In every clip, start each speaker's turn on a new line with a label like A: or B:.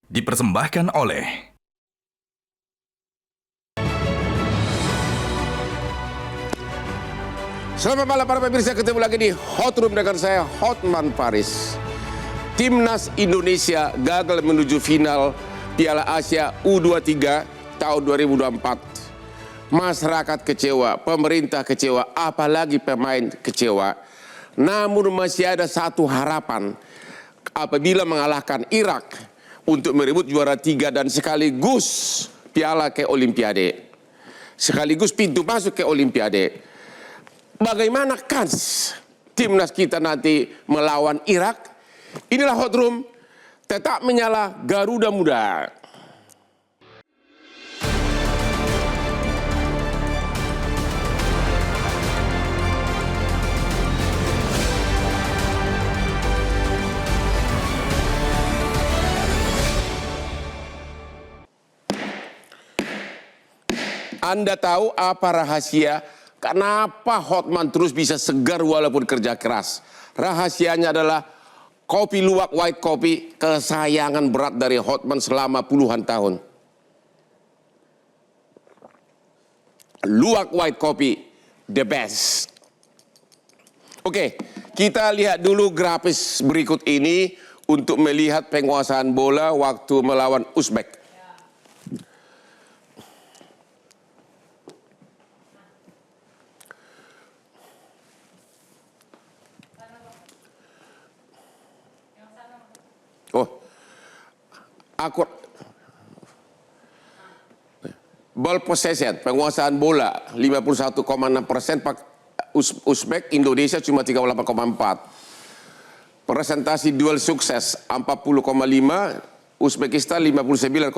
A: Dipersembahkan oleh
B: Selamat malam para pemirsa, ketemu lagi di Hot Room dengan saya Hotman Paris. Timnas Indonesia gagal menuju final Piala Asia U23 tahun 2024. Masyarakat kecewa, pemerintah kecewa, apalagi pemain kecewa. Namun masih ada satu harapan apabila mengalahkan Irak untuk merebut juara 3 dan sekaligus piala ke Olimpiade. Sekaligus pintu masuk ke Olimpiade. Bagaimana kans timnas kita nanti melawan Irak? Inilah Hot Room, tetap menyala Garuda Muda. Anda tahu apa rahasia kenapa Hotman terus bisa segar walaupun kerja keras? Rahasianya adalah kopi luwak white coffee, kesayangan berat dari Hotman selama puluhan tahun. Luwak white coffee, the best. Oke, kita lihat dulu grafis berikut ini untuk melihat penguasaan bola waktu melawan Uzbek. Oh, akur ball possession, penguasaan bola 51,6%, Uzbek, Indonesia cuma 38,4. Presentasi duel sukses 40,5, Uzbekistan 59,5.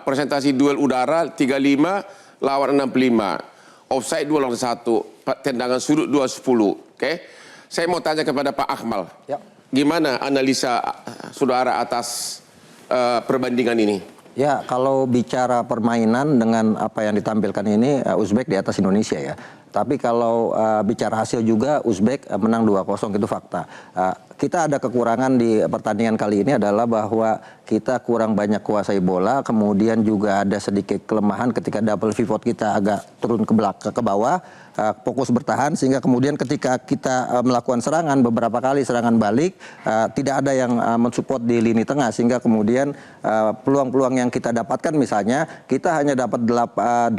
B: Presentasi duel udara 35 lawan 65. Offside 2-1, tendangan sudut 2-10. Oke. Saya mau tanya kepada Pak Akmal.
C: Ya.
B: Gimana analisa saudara atas perbandingan ini?
C: Ya, kalau bicara permainan dengan apa yang ditampilkan ini, Uzbek di atas Indonesia ya. Tapi kalau bicara hasil juga, Uzbek menang 2-0, itu fakta. Kita ada kekurangan di pertandingan kali ini adalah bahwa kita kurang banyak kuasai bola, kemudian juga ada sedikit kelemahan ketika double pivot kita agak turun ke belakang ke bawah, fokus bertahan, sehingga kemudian ketika kita melakukan serangan, beberapa kali serangan balik, tidak ada yang mensupport di lini tengah, sehingga kemudian peluang-peluang yang kita dapatkan, misalnya kita hanya dapat 4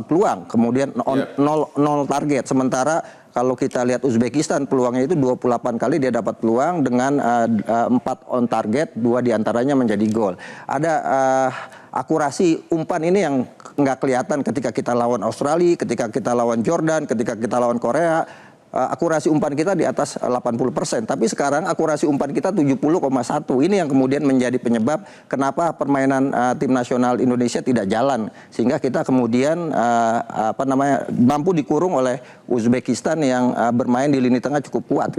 C: peluang, kemudian 0 target. Sementara kalau kita lihat Uzbekistan, peluangnya itu 28 kali dia dapat peluang dengan 4 on target, 2 diantaranya menjadi gol. Ada akurasi umpan ini yang nggak kelihatan ketika kita lawan Australia, ketika kita lawan Jordan, ketika kita lawan Korea. Akurasi umpan kita di atas 80%, tapi sekarang akurasi umpan kita 70,1. Ini yang kemudian menjadi penyebab kenapa permainan tim nasional Indonesia tidak jalan, sehingga kita kemudian mampu dikurung oleh Uzbekistan yang bermain di lini tengah cukup kuat.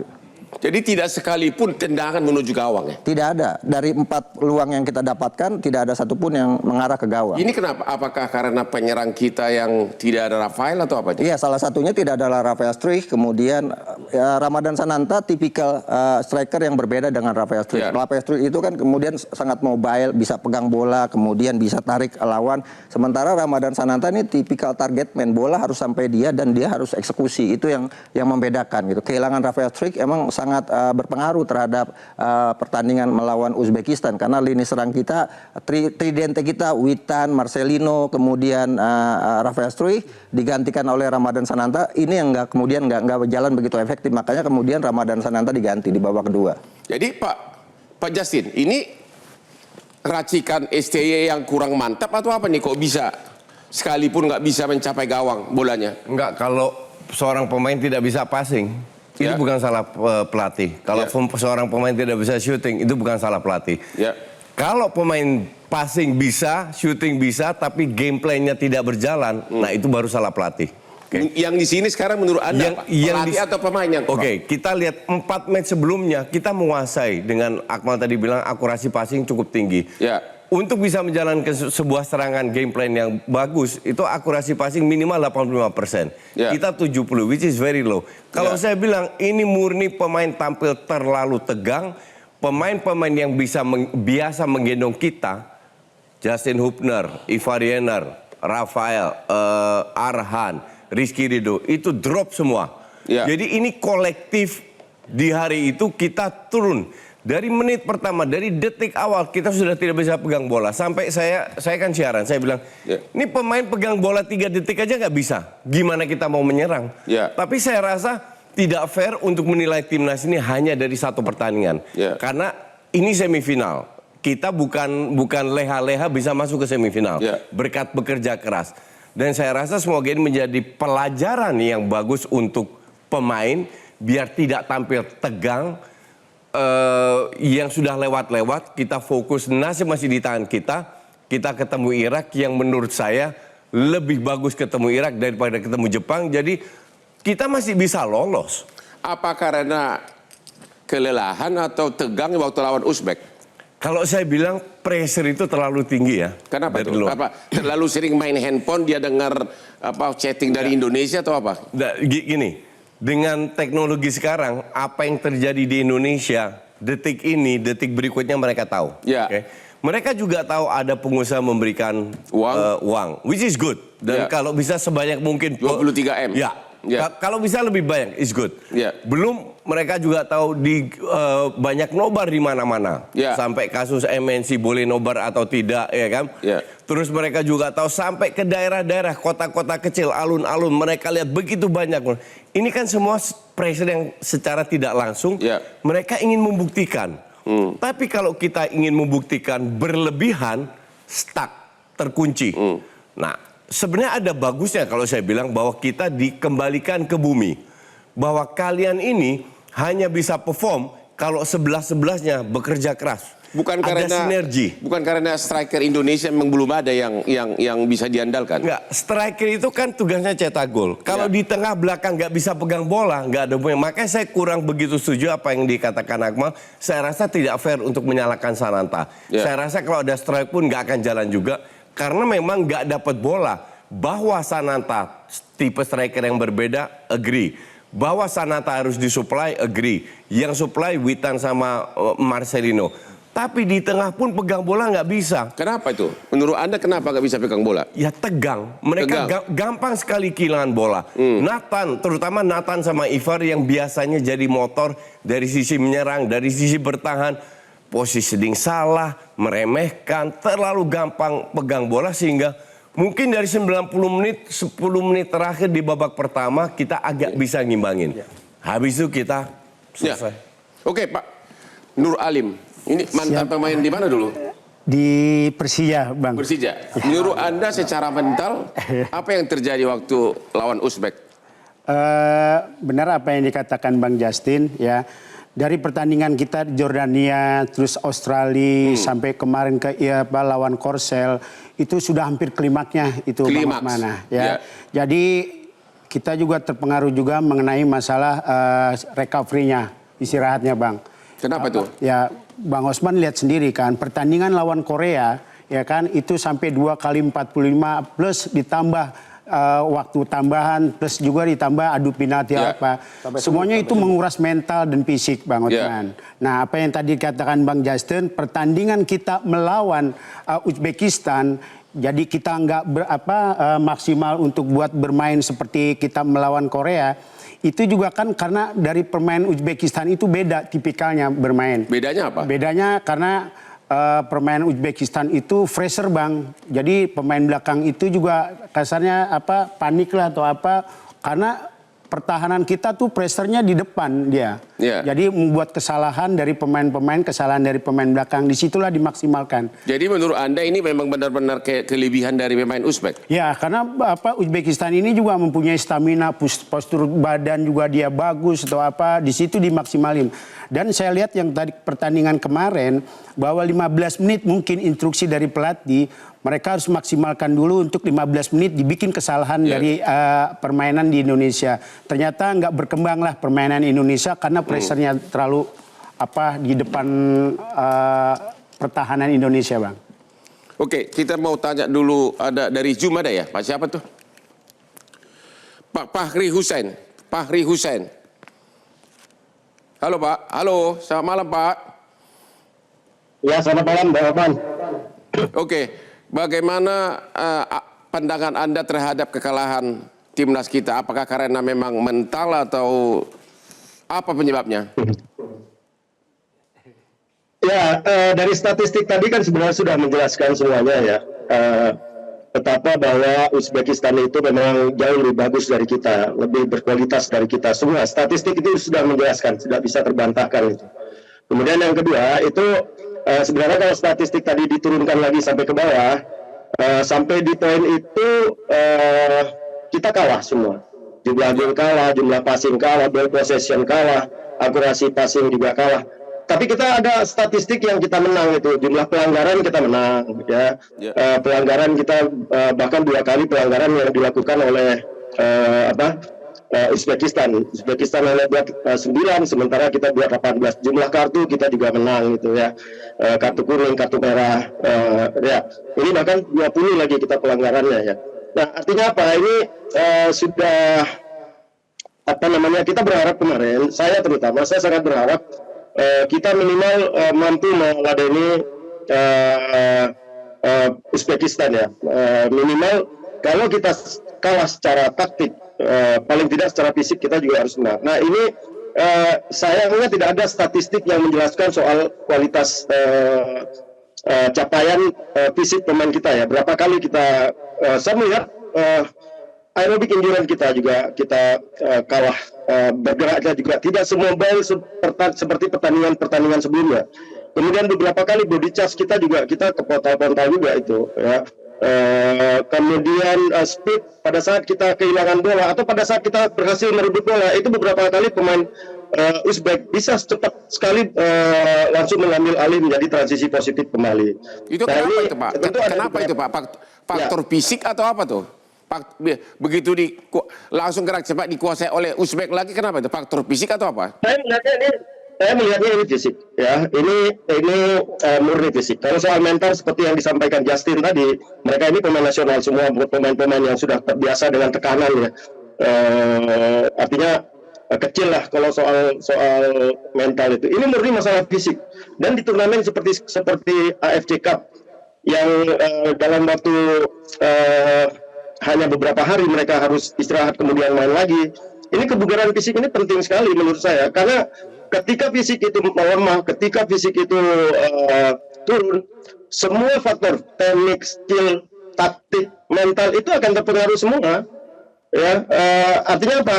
B: Jadi tidak sekalipun tendangan menuju gawang ya?
C: Tidak ada. Dari 4 peluang yang kita dapatkan, tidak ada satupun yang mengarah ke gawang.
B: Ini kenapa? Apakah karena penyerang kita yang tidak ada Rafael atau apa?
C: Iya, salah satunya tidak adalah Rafael Struijk. Kemudian Ramadan Sananta tipikal striker yang berbeda dengan Rafael Struijk.
B: Ya.
C: Rafael Struijk itu kan kemudian sangat mobile, bisa pegang bola, kemudian bisa tarik lawan. Sementara Ramadan Sananta ini tipikal target man, bola harus sampai dia dan dia harus eksekusi. Itu yang membedakan gitu. Kehilangan Rafael Struijk emang sangat berpengaruh terhadap pertandingan melawan Uzbekistan, karena lini serang kita, tridente kita, Witan, Marcelino, kemudian Rafael Struijk digantikan oleh Ramadan Sananta. Ini yang kemudian nggak berjalan begitu efektif, makanya kemudian Ramadan Sananta diganti di babak kedua.
B: Jadi Pak Justin, ini racikan STY yang kurang mantap atau apa nih, kok bisa sekalipun nggak bisa mencapai gawang bolanya?
D: Enggak, kalau seorang pemain tidak bisa passing, itu bukan salah pelatih. Kalau seorang pemain tidak bisa shooting, itu bukan salah pelatih. Kalau pemain passing bisa, shooting bisa, tapi gameplaynya tidak berjalan, nah itu baru salah pelatih.
B: Yang di sini sekarang menurut Anda pelatih atau pemain yang kurang?
D: Kita lihat 4 match sebelumnya, kita menguasai dengan Akmal tadi bilang akurasi passing cukup tinggi. Untuk bisa menjalankan sebuah serangan game plan yang bagus, itu akurasi passing minimal 85%. Kita 70, which is very low. Kalau saya bilang ini murni pemain tampil terlalu tegang, pemain-pemain yang biasa menggendong kita, Justin Hubner, Ivar Jenner, Rafael, Arhan, Rizky Ridho, itu drop semua.
B: Ya.
D: Jadi ini kolektif di hari itu kita turun. Dari menit pertama, dari detik awal kita sudah tidak bisa pegang bola. Sampai saya kan siaran, saya bilang, ini pemain pegang bola 3 detik aja nggak bisa. Gimana kita mau menyerang?
B: Ya.
D: Tapi saya rasa tidak fair untuk menilai timnas ini hanya dari satu pertandingan.
B: Ya.
D: Karena ini semifinal. Kita bukan leha-leha bisa masuk ke semifinal.
B: Ya.
D: Berkat bekerja keras. Dan saya rasa semoga ini menjadi pelajaran yang bagus untuk pemain. Biar tidak tampil tegang. Yang sudah lewat-lewat, kita fokus, nasib masih di tangan kita. Kita ketemu Irak yang menurut saya lebih bagus ketemu Irak daripada ketemu Jepang. Jadi kita masih bisa lolos.
B: Apa karena kelelahan atau tegang waktu lawan Uzbek?
D: Kalau saya bilang pressure itu terlalu tinggi ya.
B: Kenapa itu? Apa terlalu sering main handphone, dia dengar chatting dari Indonesia atau apa?
D: Gini, dengan teknologi sekarang, apa yang terjadi di Indonesia, detik ini, detik berikutnya mereka tahu.
B: Ya.
D: Okay? Mereka juga tahu ada pengusaha memberikan uang, which is good. Dan kalau bisa sebanyak mungkin
B: 23 M.
D: Ya. Kalau bisa lebih banyak, is good. Belum mereka juga tahu di banyak nobar di mana-mana. Sampai kasus MNC boleh nobar atau tidak, ya kan? Terus mereka juga tahu sampai ke daerah-daerah, kota-kota kecil, alun-alun, mereka lihat begitu banyak. Ini kan semua pressure yang secara tidak langsung mereka ingin membuktikan. Tapi kalau kita ingin membuktikan berlebihan, stuck, terkunci. Nah, sebenarnya ada bagusnya kalau saya bilang bahwa kita dikembalikan ke bumi. Bahwa kalian ini hanya bisa perform kalau sebelah-sebelahnya bekerja keras.
B: Bukan
D: ada
B: karena
D: sinergi.
B: Bukan karena striker Indonesia memang belum ada yang bisa diandalkan.
D: Enggak, striker itu kan tugasnya cetak gol. Kalau di tengah belakang nggak bisa pegang bola, nggak ada punya. Makanya saya kurang begitu setuju apa yang dikatakan Akmal. Saya rasa tidak fair untuk menyalahkan Sananta. Saya rasa kalau ada strike pun nggak akan jalan juga. Karena memang nggak dapat bola. Bahwa Sananta tipe striker yang berbeda, agree. Bahwa Sananta harus disuplai, agree. Yang supply Witan sama Marcelino. Tapi di tengah pun pegang bola nggak bisa.
B: Kenapa itu? Menurut Anda kenapa nggak bisa pegang bola?
D: Ya tegang. Mereka gampang sekali kehilangan bola. Nathan, terutama Nathan sama Ivar yang biasanya jadi motor dari sisi menyerang, dari sisi bertahan. Positioning salah, meremehkan, terlalu gampang pegang bola sehingga mungkin dari 90 menit, 10 menit terakhir di babak pertama kita agak bisa ngimbangin. Habis itu kita selesai.
B: Oke Pak, Nur Alim. Ini mantan pemain di mana dulu?
A: Di Persija, Bang.
B: Persija. Menurut Anda secara mental, apa yang terjadi waktu lawan Uzbek?
A: Benar apa yang dikatakan Bang Justin, ya. Dari pertandingan kita Jordania, terus Australia, sampai kemarin ke lawan Korsel, itu sudah hampir klimaknya itu
B: Klimaks.
A: mana, ya. Jadi kita juga terpengaruh juga mengenai masalah recovery-nya, istirahatnya, Bang.
B: Kenapa itu?
A: Ya, Bang Osman lihat sendiri kan, pertandingan lawan Korea, ya kan, itu sampai 2 kali 45 plus ditambah waktu tambahan, plus juga ditambah adu penalti apa. Semuanya itu menguras mental dan fisik, Bang Osman. Nah, apa yang tadi dikatakan Bang Justin, pertandingan kita melawan Uzbekistan, jadi kita nggak maksimal untuk buat bermain seperti kita melawan Korea. Itu juga kan karena dari pemain Uzbekistan itu beda tipikalnya bermain.
B: Bedanya apa?
A: Bedanya karena pemain Uzbekistan itu fresher, Bang. Jadi pemain belakang itu juga kasarnya panik lah atau apa. Karena pertahanan kita tuh pressernya di depan dia. Jadi membuat kesalahan dari pemain-pemain, kesalahan dari pemain belakang. Disitulah dimaksimalkan.
B: Jadi menurut Anda ini memang benar-benar kelebihan dari pemain Uzbek?
A: Ya, karena Uzbekistan ini juga mempunyai stamina, postur badan juga dia bagus atau apa. Di situ dimaksimalin. Dan saya lihat yang tadi pertandingan kemarin, bahwa 15 menit mungkin instruksi dari pelatih, mereka harus maksimalkan dulu untuk 15 menit dibikin kesalahan dari permainan di Indonesia. Ternyata nggak berkembang lah permainan Indonesia karena pressernya terlalu di depan pertahanan Indonesia, Bang.
B: Oke, kita mau tanya dulu, ada dari Zoom ada ya? Pak siapa tuh? Pak Fahri Hussein. Fahri Hussein. Halo Pak, halo, selamat malam Pak.
E: Ya, selamat malam, Bang Oman.
B: Oke, bagaimana pandangan Anda terhadap kekalahan timnas kita? Apakah karena memang mental atau apa penyebabnya?
E: Ya, dari statistik tadi kan sebenarnya sudah menjelaskan semuanya ya. Betapa bahwa Uzbekistan itu memang jauh lebih bagus dari kita, lebih berkualitas dari kita. Semua statistik itu sudah menjelaskan, tidak bisa terbantahkan itu. Kemudian yang kedua itu sebenarnya kalau statistik tadi diturunkan lagi sampai ke bawah, sampai di poin itu kita kalah semua. Jumlah gol kalah, jumlah passing kalah, ball possession kalah, akurasi passing juga kalah. Tapi kita ada statistik yang kita menang itu, jumlah pelanggaran kita menang, ya. Pelanggaran kita bahkan 2 kali pelanggaran yang dilakukan oleh Uzbekistan. Uzbekistan hanya buat 9, sementara kita buat 18. Jumlah kartu kita juga menang gitu ya. Kartu kuning, kartu merah, ya. Ini bahkan 20 lagi kita pelanggarannya ya. Nah, artinya apa? Ini sudah kita berharap kemarin, saya sangat berharap kita minimal mampu meladeni Uzbekistan ya. Minimal kalau kita kalah secara taktik, paling tidak secara fisik kita juga harus menang. Nah ini sayangnya tidak ada statistik yang menjelaskan soal kualitas capaian fisik pemain kita ya. Berapa kali kita, saya melihat aerobik endurance kita juga kita kalah, bergeraknya juga tidak semobile seperti pertandingan sebelumnya. Kemudian beberapa kali body charge kita juga kita kepontal-pontal juga itu ya. Kemudian speed pada saat kita kehilangan bola atau pada saat kita berhasil merebut bola itu beberapa kali pemain Uzbek bisa cepat sekali langsung mengambil alih menjadi transisi positif kembali.
B: Itu
E: nah,
B: kenapa
E: ini,
B: itu Pak? Kenapa itu Pak? Faktor
E: ya. Fisik
B: atau apa tuh? Begitu langsung gerak cepat dikuasai oleh Uzbek lagi, kenapa itu? Faktor fisik atau apa?
E: Saya melihatnya ini fisik ya. Ini murni fisik. Kalau soal mental seperti yang disampaikan Justin tadi, mereka ini pemain nasional semua, pemain-pemain yang sudah terbiasa dengan tekanan ya. Artinya kecil lah kalau soal mental itu. Ini murni masalah fisik. Dan di turnamen seperti AFC Cup yang dalam waktu hanya beberapa hari mereka harus istirahat kemudian main lagi. Ini kebugaran fisik ini penting sekali menurut saya, karena ketika fisik itu melemah, ketika fisik itu turun, semua faktor teknik, skill, taktik, mental itu akan terpengaruh semua. Ya, artinya apa?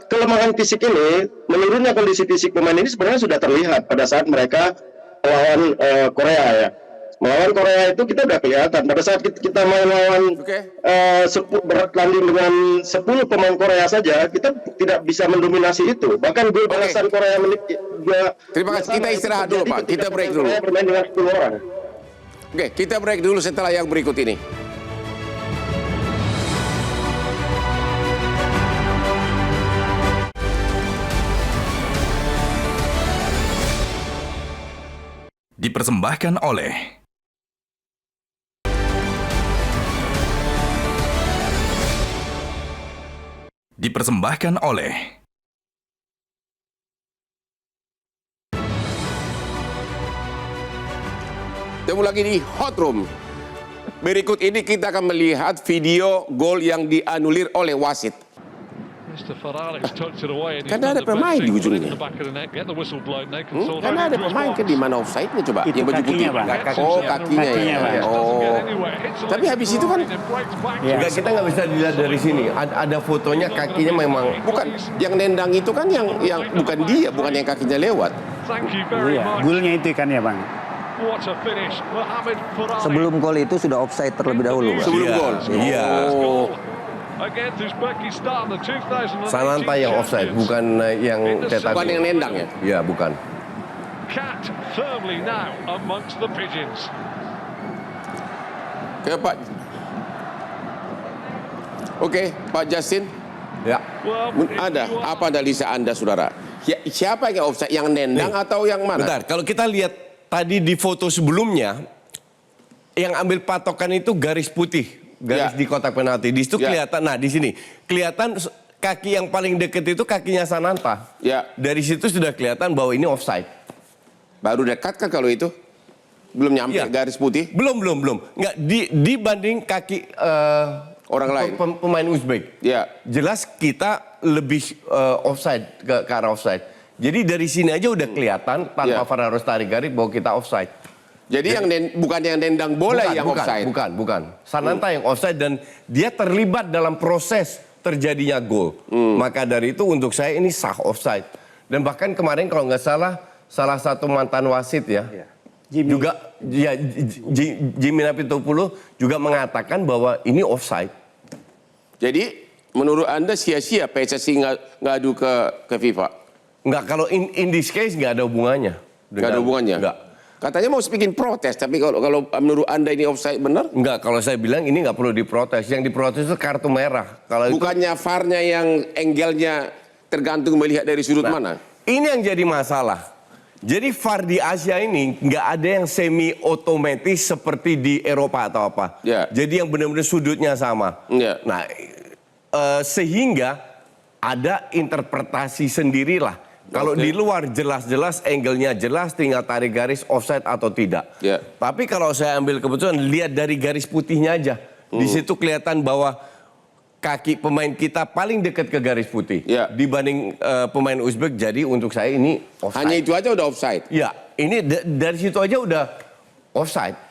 E: Kelemahan fisik ini, menurunnya kondisi fisik pemain ini sebenarnya sudah terlihat pada saat mereka melawan Korea ya. Melawan Korea itu kita udah kelihatan. Pada saat kita main lawan bertanding dengan 10 pemain Korea saja, kita tidak bisa mendominasi itu. Bahkan gol balasan Korea
B: terima kasih. Kita istirahat dulu Pak. Kita break dulu.
E: Bermain dengan 10 orang.
B: Oke, kita break dulu setelah yang berikut ini.
F: Dipersembahkan oleh
B: Ketemu lagi di Hot Room. Berikut ini kita akan melihat video gol yang dianulir oleh wasit. Karena ada pemain di ujungnya. Karena ada pemain kan di mana offside-nya coba?
A: Itu
B: yang baju putih.
A: kakinya, Bang.
B: Oh, kakinya ya. Oh. Tapi habis itu kan
D: Enggak, kita nggak bisa dilihat dari sini. Ada fotonya kakinya memang.
B: bukan yang nendang itu kan yang bukan dia, bukan yang kakinya lewat.
A: Iya, golnya itu kan ya Bang.
C: Sebelum gol itu sudah offside terlebih dahulu, Bang.
B: Sebelum gol.
D: Iya.
B: Oh.
D: Sananta yang offside, bukan yang cetak.
B: Bukan yang nendang ya?
D: Iya, bukan.
B: Oke, Pak. Oke, Pak Justin.
D: Ya.
B: Ada apa analisa Anda, saudara? Siapa yang offside? Yang nendang atau yang mana?
D: Bentar, kalau kita lihat tadi di foto sebelumnya, yang ambil patokan itu garis putih, garis di kotak penalti. Di situ kelihatan, nah di sini kelihatan kaki yang paling deket itu kakinya Sananta.
B: Ya.
D: Dari situ sudah kelihatan bahwa ini offside.
B: Baru dekat kan kalau itu? Belum nyampe
D: Iya.
B: garis putih.
D: Belum. Nggak, dibanding kaki
B: Orang lain.
D: pemain Uzbek.
B: Ya.
D: Jelas kita lebih offside ke arah offside. Jadi dari sini aja udah kelihatan tanpa
B: Ya.
D: VAR harus tarik garis bahwa kita offside.
B: Jadi bukan yang nendang bola yang offside.
D: Bukan. Sananta yang offside dan dia terlibat dalam proses terjadinya gol. Maka dari itu untuk saya ini sah offside. Dan bahkan kemarin kalau nggak salah satu mantan wasit ya.
A: Jimmy.
D: Juga ya, Jimmy Napitopoulos juga mengatakan bahwa ini offside.
B: Jadi menurut Anda sia-sia PSSI ngadu ke FIFA?
D: Enggak, kalau in this case nggak ada hubungannya.
B: Nggak ada hubungannya?
D: Enggak.
B: Katanya mau bikin protes, tapi kalau menurut Anda ini offside benar?
D: Enggak, kalau saya bilang ini nggak perlu diprotes. Yang diprotes itu kartu merah. Kalau
B: Bukannya VAR-nya yang angle-nya tergantung melihat dari sudut mana?
D: ini yang jadi masalah. Jadi VAR di Asia ini nggak ada yang semi otomatis seperti di Eropa atau apa.
B: Ya.
D: Jadi yang benar-benar sudutnya sama.
B: Ya.
D: Nah, sehingga ada interpretasi sendirilah. Kalau di luar jelas-jelas angle-nya jelas, tinggal tarik garis offside atau tidak.
B: Ya.
D: Tapi kalau saya ambil keputusan, lihat dari garis putihnya aja. Di situ kelihatan bahwa kaki pemain kita paling dekat ke garis putih.
B: Ya.
D: Dibanding pemain Uzbek, jadi untuk saya ini offside.
B: Hanya itu aja udah offside.
D: Ya, ini dari situ aja udah offside.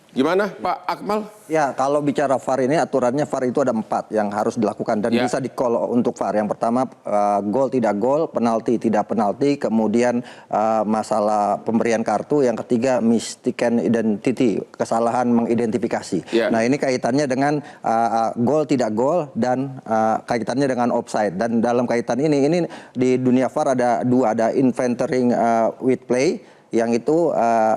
B: Gimana Pak Akmal?
C: Ya, kalau bicara VAR ini aturannya VAR itu ada 4 yang harus dilakukan dan
B: Ya.
C: bisa di-call untuk VAR. Yang pertama gol tidak gol, penalti tidak penalti, kemudian masalah pemberian kartu, yang ketiga mistaken identity, kesalahan mengidentifikasi.
B: Ya.
C: Nah, ini kaitannya dengan gol tidak gol dan kaitannya dengan offside. Dan dalam kaitan ini di dunia VAR ada 2, ada inventorying with play, yang itu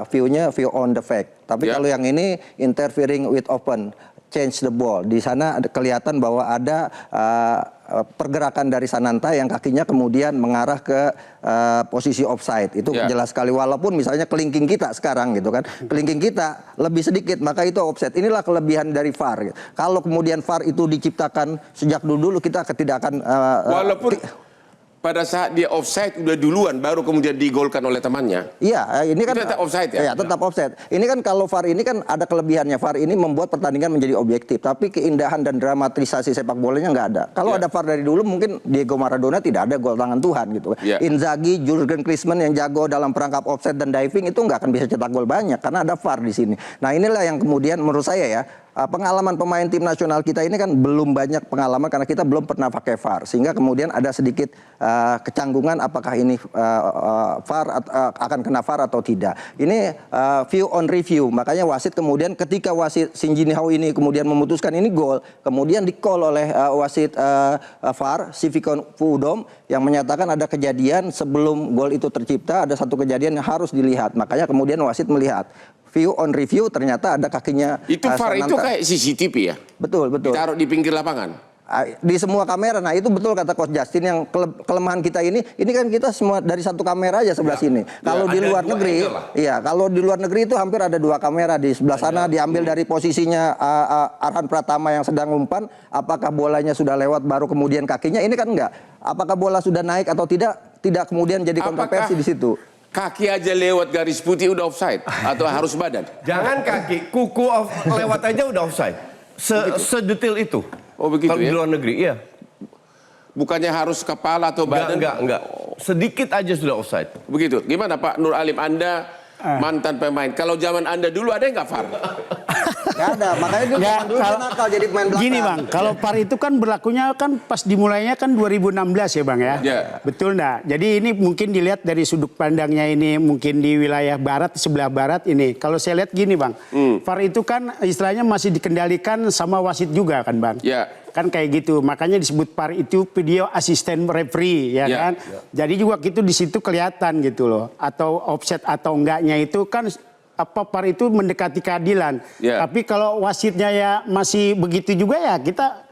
C: view-nya view on the fact. Tapi
B: Ya.
C: kalau yang ini interfering with open, change the ball. Di sana kelihatan bahwa ada pergerakan dari Sananta yang kakinya kemudian mengarah ke posisi offside. Itu
B: Ya.
C: jelas sekali, walaupun misalnya kelingking kita sekarang gitu kan. Kelingking kita lebih sedikit, maka itu offside. Inilah kelebihan dari VAR. Kalau kemudian VAR itu diciptakan sejak dulu kita tidak akan
B: Walaupun pada saat dia offside udah duluan baru kemudian digolkan oleh temannya.
C: Iya, ini kan
B: Itu tetap offside ya?
C: Iya, tetap offside. Ini kan kalau VAR ini kan ada kelebihannya. VAR ini membuat pertandingan menjadi objektif, tapi keindahan dan dramatisasi sepak bolanya nggak ada. Kalau
B: Iya.
C: ada VAR dari dulu mungkin Diego Maradona tidak ada gol tangan Tuhan gitu.
B: Iya.
C: Inzaghi, Jurgen Klinsmann yang jago dalam perangkap offside dan diving itu nggak akan bisa cetak gol banyak karena ada VAR di sini. Nah, inilah yang kemudian menurut saya ya, pengalaman pemain tim nasional kita ini kan belum banyak pengalaman karena kita belum pernah pakai VAR, sehingga kemudian ada sedikit kecanggungan apakah ini VAR akan kena VAR atau tidak. Ini view on review, makanya wasit kemudian ketika wasit Shin Jin-ho ini kemudian memutuskan ini gol, kemudian di-call oleh wasit VAR Sivikon Pudom yang menyatakan ada kejadian sebelum gol itu tercipta, ada satu kejadian yang harus dilihat, makanya kemudian wasit melihat. View on review ternyata ada kakinya.
B: Itu VAR itu
C: Sananta.
B: kayak CCTV ya?
C: Betul.
B: Ditaruh di pinggir lapangan.
C: Di semua kamera. Nah, itu betul kata Coach Justin, yang kelemahan kita ini kan kita semua dari satu kamera aja sebelah sini. Kalau di
D: ada
C: luar
D: dua
C: negeri,
D: angle lah.
C: iya, kalau di luar negeri itu hampir ada 2 kamera. Di sebelah sana diambil dari posisinya Arhan Pratama yang sedang umpan, apakah bolanya sudah lewat baru kemudian kakinya. Ini kan enggak. Apakah bola sudah naik atau tidak kemudian jadi kontroversi di situ.
B: Kaki aja lewat garis putih udah offside atau harus badan?
D: Jangan kaki, kuku lewat aja udah offside. Sedetail itu.
B: Oh, begitu
D: Kalau di
B: ya?
D: luar negeri, iya.
B: Bukannya harus kepala atau badan?
D: Enggak. Sedikit aja sudah offside.
B: Begitu. Gimana Pak Nur Alim, Anda mantan pemain. Kalau zaman Anda dulu ada nggak VAR?
C: Nggak ada, makanya dia
A: Nggak,
C: zaman dulu dia nakal jadi pemain belakang.
A: Gini Bang, kalau VAR itu kan berlakunya kan pas dimulainya kan 2016 ya Bang ya.
B: Ya.
A: Betul nggak? Jadi ini mungkin dilihat dari sudut pandangnya ini mungkin di wilayah barat, sebelah barat ini. Kalau saya lihat gini Bang, VAR itu kan istilahnya masih dikendalikan sama wasit juga kan Bang.
B: Ya.
A: Kan kayak gitu, makanya disebut VAR itu video asisten referee ya
B: Ya.
A: kan. Jadi juga gitu di situ kelihatan gitu loh. Atau offset atau enggaknya itu kan VAR itu mendekati keadilan.
B: Ya.
A: Tapi kalau wasitnya ya masih begitu juga ya kita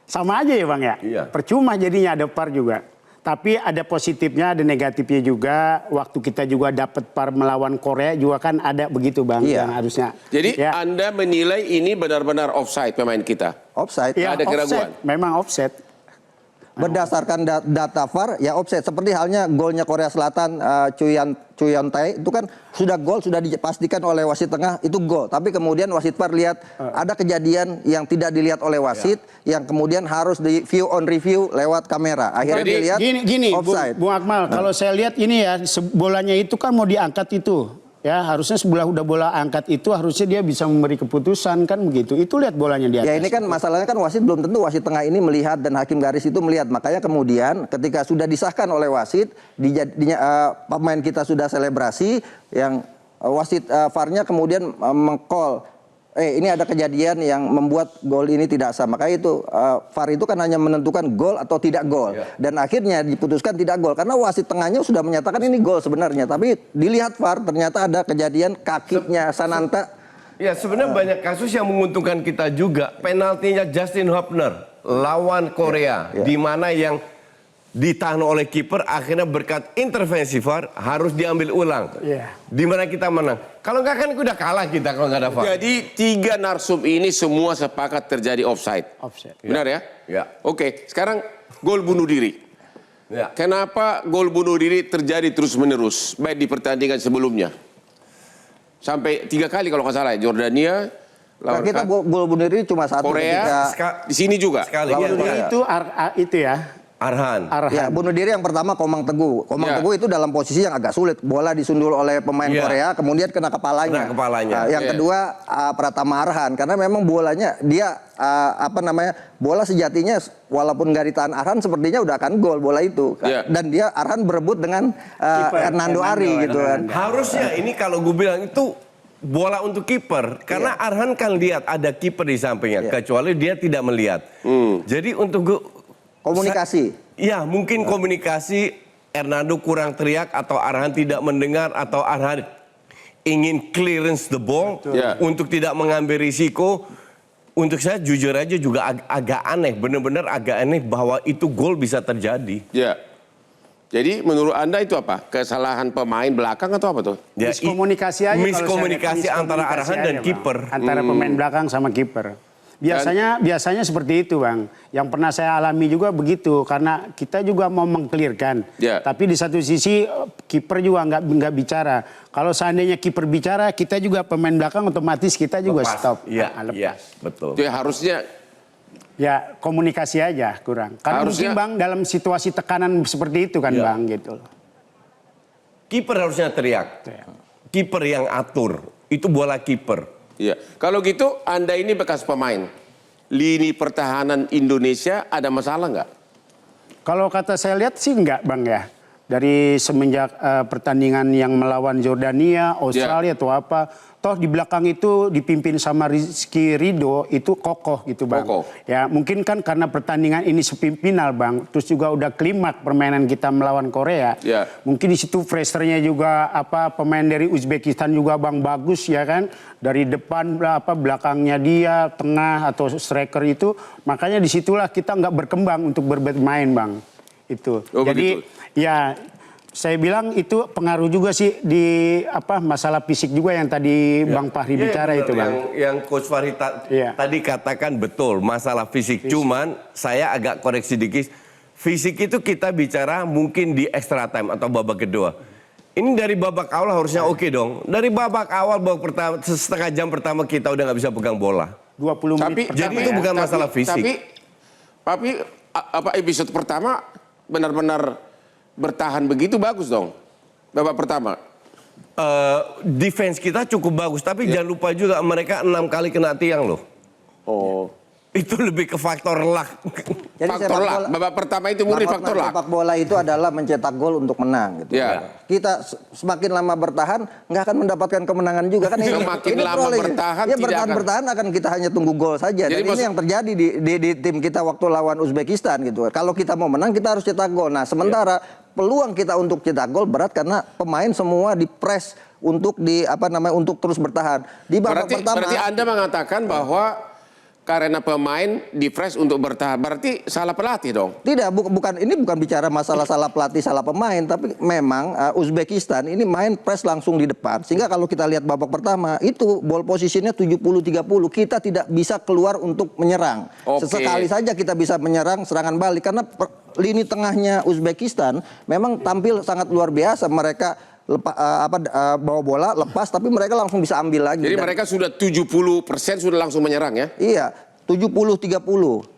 A: sama aja ya Bang ya.
D: Iya.
A: Percuma jadinya ada VAR juga. Tapi ada positifnya, ada negatifnya juga. Waktu kita juga dapat VAR melawan Korea juga kan ada begitu Bang
C: Iya.
A: yang harusnya.
B: Jadi
A: ya.
B: Anda menilai ini benar-benar offside pemain kita?
C: Offside.
A: Ya,
B: ada keraguan?
A: offset, memang offset.
C: berdasarkan data VAR ya offside. Seperti halnya golnya Korea Selatan Chuyan Tae itu kan sudah gol, sudah dipastikan oleh wasit tengah itu gol. Tapi kemudian wasit VAR lihat ada kejadian yang tidak dilihat oleh wasit yang kemudian harus di view on review lewat kamera. Akhirnya
B: Jadi,
C: dilihat
A: Gini,
C: offside.
A: Bung Akmal, kalau saya lihat ini ya, bolanya itu kan mau diangkat itu. Ya, harusnya sebelah udah bola angkat itu harusnya dia bisa memberi keputusan kan begitu. Itu lihat bolanya di atas.
C: Ya ini kan masalahnya kan wasit belum tentu wasit tengah ini melihat dan hakim garis itu melihat. Makanya kemudian ketika sudah disahkan oleh wasit, pemain kita sudah selebrasi, yang wasit VAR-nya kemudian meng-call. Ini ada kejadian yang membuat gol ini tidak sah. Makanya itu VAR itu kan hanya menentukan gol atau tidak gol. Dan akhirnya diputuskan tidak gol. Karena wasit tengahnya sudah menyatakan ini gol sebenarnya. Tapi dilihat VAR ternyata ada kejadian kakinya Sananta.
D: Ya sebenarnya banyak kasus yang menguntungkan kita juga. Penaltinya Justin Hubner lawan Korea. Di mana yang ditahan oleh kiper akhirnya berkat intervensi VAR harus diambil ulang. Di mana kita menang. Kalau nggak kan udah kalah kita kalau nggak ada VAR.
B: Jadi 3 narsum ini semua sepakat terjadi offside. Benar ya?
D: Ya.
B: Oke, sekarang gol bunuh diri.
D: Ya.
B: Kenapa gol bunuh diri terjadi terus-menerus baik di pertandingan sebelumnya? Sampai 3 kali kalau nggak salah, Jordania,
C: Nah, kita gol bunuh diri cuma satu
B: Korea, di sini juga.
D: Sekali.
C: Lawan Korea.
A: Itu ya.
D: Arhan.
C: Ya, bunuh diri yang pertama Komang Teguh. Komang Teguh itu dalam posisi yang agak sulit. Bola disundul oleh pemain Korea, kemudian kena kepalanya. Yang kedua Pratama Arhan, karena memang bolanya dia bola sejatinya walaupun nggak ditahan Arhan sepertinya udah akan gol bola itu. Dan dia Arhan berebut dengan Hernando Ari gitu kan.
D: Harusnya ini kalau gue bilang itu bola untuk kiper karena Arhan kan lihat ada kiper di sampingnya, kecuali dia tidak melihat. Jadi untuk gue
C: komunikasi.
D: Ya, mungkin komunikasi Hernando kurang teriak atau Arhan tidak mendengar atau Arhan ingin clearance the ball untuk tidak mengambil risiko. Untuk saya jujur aja juga agak aneh, benar-benar agak aneh bahwa itu gol bisa terjadi.
B: Ya. Jadi menurut Anda itu apa? Kesalahan pemain belakang atau apa tuh?
D: Ya,
A: miskomunikasi aja.
D: miskomunikasi antara Arhan dan kiper.
A: Antara pemain belakang sama kiper. Biasanya seperti itu, Bang. Yang pernah saya alami juga begitu, karena kita juga mau mengkelirkan. Tapi di satu sisi kiper juga nggak bicara. Kalau seandainya kiper bicara, kita juga pemain belakang otomatis kita juga stop.
D: Iya, betul.
B: Itu harusnya.
A: Ya komunikasi aja kurang. Karena mungkin Bang dalam situasi tekanan seperti itu kan Bang gitu.
D: Kiper harusnya teriak. Kiper yang atur. Itu bola kiper.
B: Iya. Kalau gitu Anda ini bekas pemain. Lini pertahanan Indonesia ada masalah nggak?
A: Kalau kata saya lihat sih enggak Bang ya. Dari semenjak pertandingan yang melawan Jordania, Australia atau apa. Toh di belakang itu dipimpin sama Rizky Ridho itu kokoh gitu Bang. Ya mungkin kan karena pertandingan ini sepimpinan Bang. Terus juga udah klimak permainan kita melawan Korea. Mungkin di situ fresternya juga pemain dari Uzbekistan juga Bang bagus ya kan. Dari depan belakangnya dia, tengah atau striker itu. Makanya disitulah kita nggak berkembang untuk bermain Bang. Itu. Jadi ya saya bilang itu pengaruh juga sih di masalah fisik juga yang tadi Bang Fahri bicara itu Bang.
D: Yang Coach Fahri tadi katakan betul masalah fisik. Cuman saya agak koreksi dikit. Fisik itu kita bicara mungkin di extra time atau babak kedua. Ini dari babak awal harusnya oke dong. Dari babak awal pertama setengah jam pertama kita udah nggak bisa pegang bola.
A: 20 menit.
D: Jadi itu bukan masalah fisik.
B: Tapi episode pertama benar-benar bertahan begitu bagus dong. Babak pertama.
D: Defense kita cukup bagus, tapi jangan lupa juga mereka 6 kali kena tiang loh. Itu lebih ke faktor luck.
C: Jadi
B: faktor luck. Babak pertama itu murni faktor luck.
C: Sepak bola itu adalah mencetak gol untuk menang gitu. Kita semakin lama bertahan nggak akan mendapatkan kemenangan juga kan.
B: Semakin lama bertahan
C: bertahan akan kita hanya tunggu gol saja. Dan ini yang terjadi di tim kita waktu lawan Uzbekistan gitu. Kalau kita mau menang kita harus cetak gol. Nah, sementara peluang kita untuk cetak gol berat karena pemain semua dipres untuk untuk terus bertahan. Di babak pertama.
B: Berarti Anda mengatakan bahwa karena pemain di fresh untuk bertahan, berarti salah pelatih dong?
C: Tidak, ini bukan bicara masalah salah pelatih, salah pemain, tapi memang Uzbekistan ini main press langsung di depan. Sehingga kalau kita lihat babak pertama, itu ball positionnya 70-30, kita tidak bisa keluar untuk menyerang. Sesekali saja kita bisa menyerang serangan balik, karena lini tengahnya Uzbekistan memang tampil sangat luar biasa. Mereka bawa bola lepas, tapi mereka langsung bisa ambil lagi.
B: Jadi mereka sudah 70% sudah langsung menyerang ya?
C: Iya. 70-30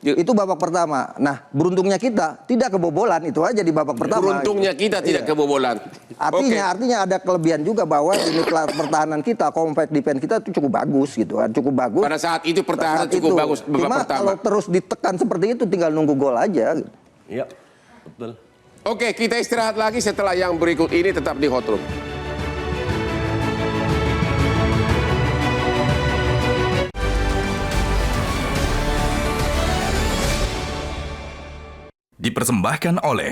C: itu babak pertama. Nah, beruntungnya kita tidak kebobolan, itu aja di babak pertama.
B: Beruntungnya kita tidak kebobolan.
C: Artinya ada kelebihan juga bahwa ini pertahanan kita, compact defense kita itu cukup bagus gitu kan, cukup bagus.
B: Pada saat itu pertahanan cukup bagus babak pertama.
C: Kalau terus ditekan seperti itu tinggal nunggu gol aja.
D: Iya, betul.
B: Oke, kita istirahat lagi setelah yang berikut ini, tetap di Hot Room.
F: Dipersembahkan oleh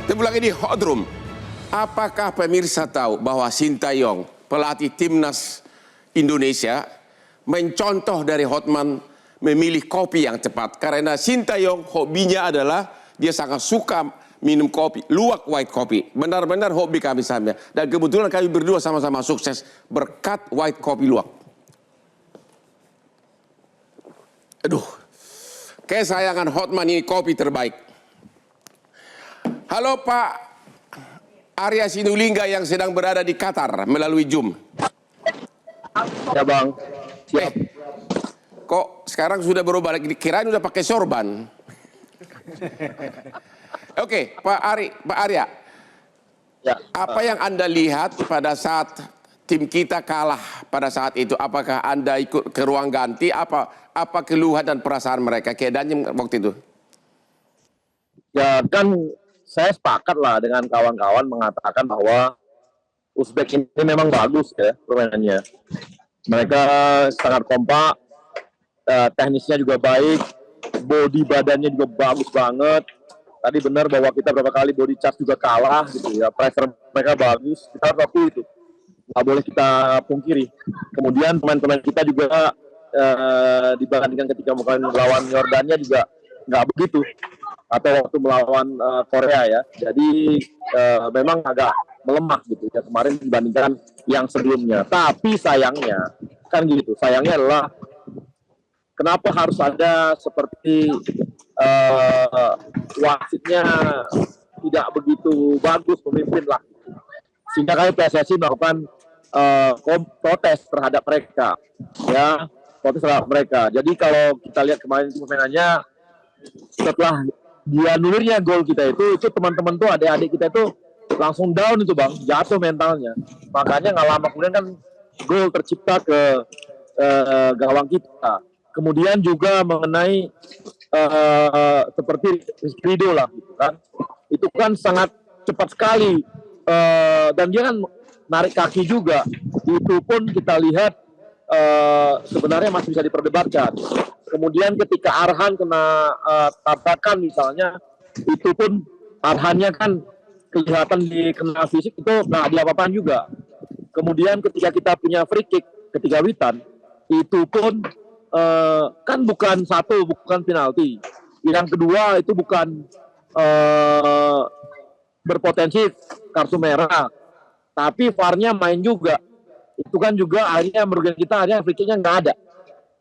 B: Ketemu lagi di Hot Room. Apakah pemirsa tahu bahwa Sintayong, pelatih timnas Indonesia, mencontoh dari Hotman memilih kopi yang tepat? Karena Sintayong hobinya adalah dia sangat suka minum kopi, luwak white coffee. Benar-benar hobi kami sama. Dan kebetulan kami berdua sama-sama sukses berkat white coffee luwak. Aduh, kesayangan Hotman ini kopi terbaik. Halo Pak Arya Sinulinga yang sedang berada di Qatar melalui Zoom.
E: Ya Bang, siap.
B: Kok sekarang sudah berubah lagi? Kirain udah pakai sorban. Oke, Pak Arya.
E: Ya.
B: Apa yang Anda lihat pada saat tim kita kalah pada saat itu? Apakah Anda ikut ke ruang ganti? Apa keluhan dan perasaan mereka? Keadaannya waktu itu?
E: Ya kan saya sepakat lah dengan kawan-kawan mengatakan bahwa Uzbek ini memang bagus ya permainannya. Mereka sangat kompak, teknisnya juga baik, body badannya juga bagus banget. Tadi benar bahwa kita berapa kali body charge juga kalah gitu ya. Pressure mereka bagus, kita harus akui itu. Nggak boleh kita pungkiri. Kemudian pemain-pemain kita juga dibandingkan ketika melawan Yordania juga nggak begitu. Atau waktu melawan Korea ya. Jadi memang agak melemah gitu ya kemarin dibandingkan yang sebelumnya. Tapi sayangnya kan gitu. Sayangnya adalah kenapa harus ada seperti wasitnya tidak begitu bagus pemimpin lah. Sehingga kami PSSI melakukan protes terhadap mereka. Ya, protes terhadap mereka. Jadi kalau kita lihat kemarin itu permainannya setelah dianulirnya gol kita itu teman-teman tuh adik-adik kita itu langsung down itu Bang, jatuh mentalnya. Makanya nggak lama kemudian kan gol tercipta ke gawang kita. Kemudian juga mengenai seperti Ridho lah gitu kan. Itu kan sangat cepat sekali dan dia kan narik kaki juga. Itu pun kita lihat sebenarnya masih bisa diperdebatkan. Kemudian ketika Arhan kena tabrakan misalnya, itu pun Arhannya kan kelihatan kena fisik itu nggak diapa-apain juga. Kemudian ketika kita punya free kick ketika Witan, itu pun kan bukan penalti. Yang kedua itu bukan berpotensi kartu merah, tapi VAR-nya main juga. Itu kan juga akhirnya merugikan kita, akhirnya free kick-nya nggak ada.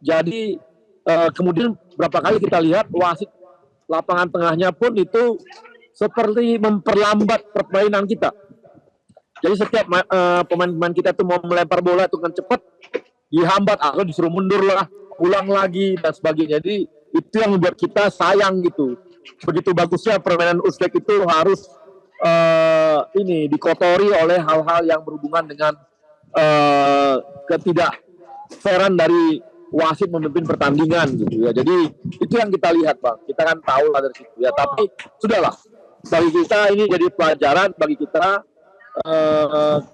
E: Jadi kemudian berapa kali kita lihat wasit lapangan tengahnya pun itu seperti memperlambat permainan kita. Jadi setiap pemain-pemain kita tuh mau melempar bola itu kan cepat, dihambat atau disuruh mundur lah, ulang lagi dan sebagainya. Jadi itu yang membuat kita sayang gitu. Begitu bagusnya permainan Uzbek itu harus dikotori oleh hal-hal yang berhubungan dengan ketidakfairan dari wasit memimpin pertandingan gitu ya. Jadi itu yang kita lihat Bang. Kita kan tahu lah dari situ ya. Tapi sudahlah. Bagi kita ini jadi pelajaran bagi kita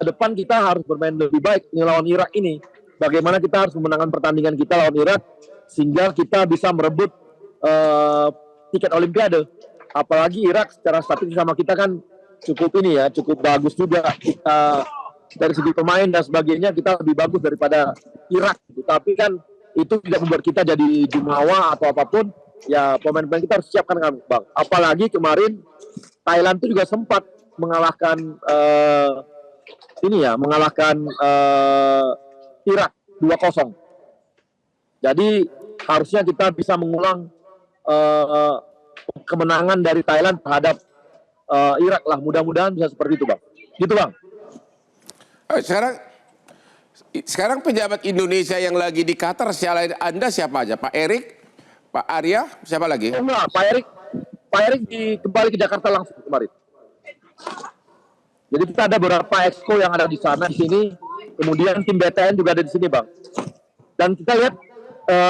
E: ke depan kita harus bermain lebih baik lawan Irak ini. Bagaimana kita harus memenangkan pertandingan kita lawan Irak sehingga kita bisa merebut tiket Olimpiade. Apalagi Irak secara statistik sama kita kan cukup cukup bagus juga. Kita dari segi pemain dan sebagainya kita lebih bagus daripada Irak. Tapi kan itu tidak membuat kita jadi jumawa atau apapun. Ya pemain-pemain kita harus siapkan kan Bang. Apalagi kemarin
G: Thailand itu juga sempat mengalahkan Irak 2-0. Jadi harusnya kita bisa mengulang kemenangan dari Thailand terhadap Irak lah. Mudah-mudahan bisa seperti itu, Bang. Gitu, Bang.
B: Sekarang pejabat Indonesia yang lagi di Qatar selain Anda siapa aja? Pak Erik, Pak Arya, siapa lagi?
G: Enggak, Pak Erik kembali ke Jakarta langsung kemarin. Jadi kita ada beberapa exco yang ada di sana, di sini. Kemudian tim BTN juga ada di sini, Bang. Dan kita lihat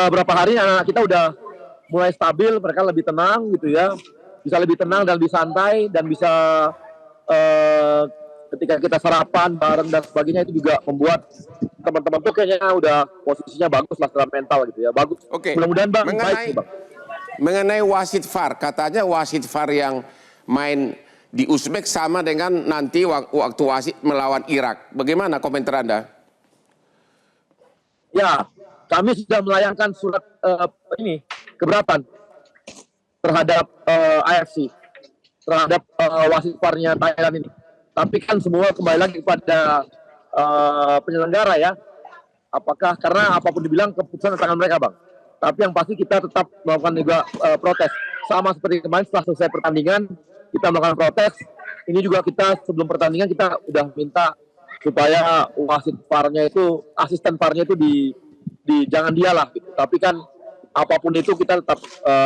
G: berapa hari anak kita udah mulai stabil, mereka lebih tenang gitu ya. Bisa lebih tenang dan lebih santai dan bisa ketika kita sarapan bareng dan sebagainya itu juga membuat teman-teman tuh kayaknya udah posisinya bagus lah secara mental gitu ya. Bagus.
B: Oke.
G: Mudah-mudahan Bang baik Bang.
B: Mengenai wasit VAR, katanya wasit VAR yang main di Uzbek sama dengan nanti waktu wasit melawan Irak. Bagaimana komentar Anda?
G: Ya, kami sudah melayangkan surat keberatan terhadap AFC, terhadap wasit VAR-nya Thailand ini. Tapi kan semua kembali lagi kepada penyelenggara ya. Apakah karena apapun dibilang keputusan di tangan mereka, Bang. Tapi yang pasti kita tetap melakukan juga protes. Sama seperti kemarin setelah selesai pertandingan, kita melakukan protes. Ini juga kita sebelum pertandingan kita udah minta supaya wasit VAR-nya itu, asisten VAR-nya itu di jangan dialah gitu. Tapi kan apapun itu kita tetap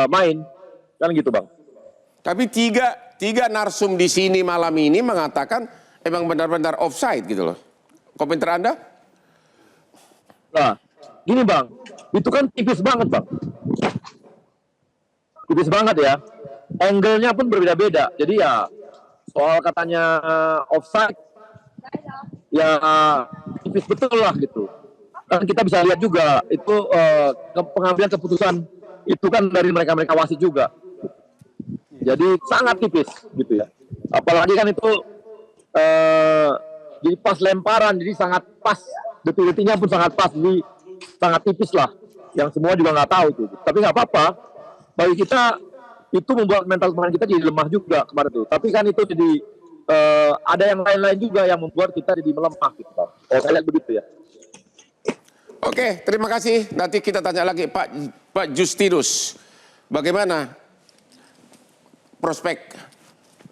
G: main. Kan gitu, Bang.
B: Tapi tiga narsum di sini malam ini mengatakan emang benar-benar offside gitu loh. Komentar Anda?
G: Nah, gini Bang, itu kan tipis banget Bang. Tipis banget ya. Angle-nya pun berbeda-beda. Jadi ya soal katanya offside, ya tipis betul lah gitu. Dan kita bisa lihat juga itu pengambilan keputusan itu kan dari mereka-mereka wasit juga. Jadi sangat tipis gitu ya. Apalagi kan itu jadi pas lemparan, jadi sangat pas. Detik-detiknya pun sangat pas, jadi sangat tipis lah. Yang semua juga nggak tahu tuh. Tapi nggak apa-apa. Bagi kita itu membuat mental pemain kita jadi lemah juga kemarin tuh. Tapi kan itu jadi ada yang lain-lain juga yang membuat kita jadi melemah gitu. Saya lihat begitu ya.
B: Oke, terima kasih. Nanti kita tanya lagi Pak Justinus. Bagaimana prospek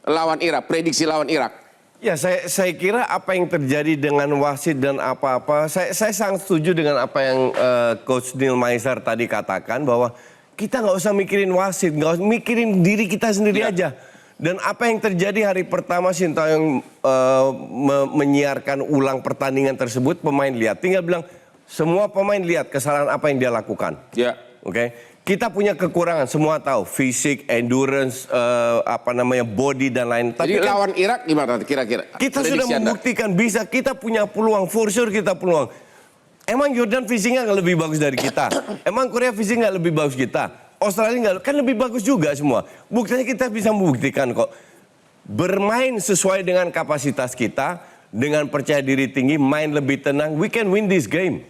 B: lawan Irak, prediksi lawan Irak?
D: Ya, saya kira apa yang terjadi dengan wasit dan apa-apa, saya sangat setuju dengan apa yang Coach Neil Meiser tadi katakan, bahwa kita nggak usah mikirin wasit, nggak usah mikirin diri kita sendiri aja. Dan apa yang terjadi hari pertama Sintayong menyiarkan ulang pertandingan tersebut, pemain lihat, tinggal bilang semua pemain lihat kesalahan apa yang dia lakukan.
B: Ya.
D: Oke. Kita punya kekurangan, semua tahu, fisik, endurance, body dan lain.
B: Tapi jadi lawan Irak gimana kira-kira?
D: Kita sudah membuktikan bisa, kita punya peluang, for sure kita peluang. Emang Jordan fisiknya nggak lebih bagus dari kita? Emang Korea fisik nggak lebih bagus kita? Australia nggak, kan lebih bagus juga semua. Buktinya kita bisa membuktikan kok. Bermain sesuai dengan kapasitas kita, dengan percaya diri tinggi, main lebih tenang, we can win this game.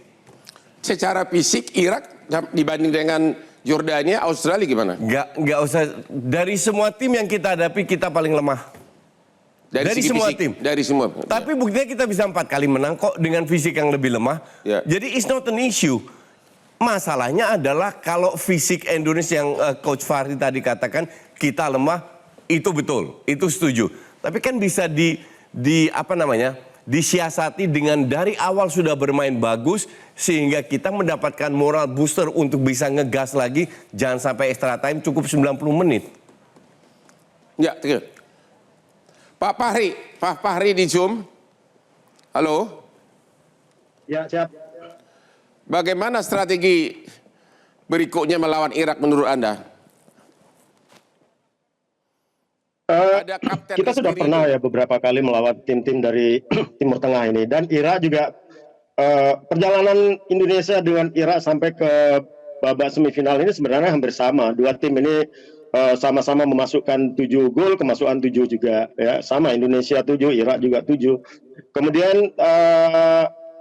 B: Secara fisik Irak dibanding dengan Jordania, Australia gimana?
D: Nggak usah. Dari semua tim yang kita hadapi, kita paling lemah. Dari semua tim.
B: Dari semua.
D: Tapi buktinya kita bisa 4 kali menang kok dengan fisik yang lebih lemah.
B: Ya.
D: Jadi it's not an issue. Masalahnya adalah kalau fisik endurance yang Coach Fahri tadi katakan kita lemah, itu betul, itu setuju. Tapi kan bisa disiasati dengan dari awal sudah bermain bagus sehingga kita mendapatkan moral booster untuk bisa ngegas lagi, jangan sampai extra time, cukup 90 menit.
B: Ya, Pak Fahri di Zoom. Halo.
E: Ya, siap.
B: Bagaimana strategi berikutnya melawan Irak menurut Anda?
E: Kita sudah pernah ya beberapa kali melawan tim-tim dari Timur Tengah ini, dan Irak juga perjalanan Indonesia dengan Irak sampai ke babak semifinal ini sebenarnya hampir sama. Dua tim ini sama-sama memasukkan 7 gol, kemasukan 7 juga ya, sama, Indonesia 7, Irak juga 7. Kemudian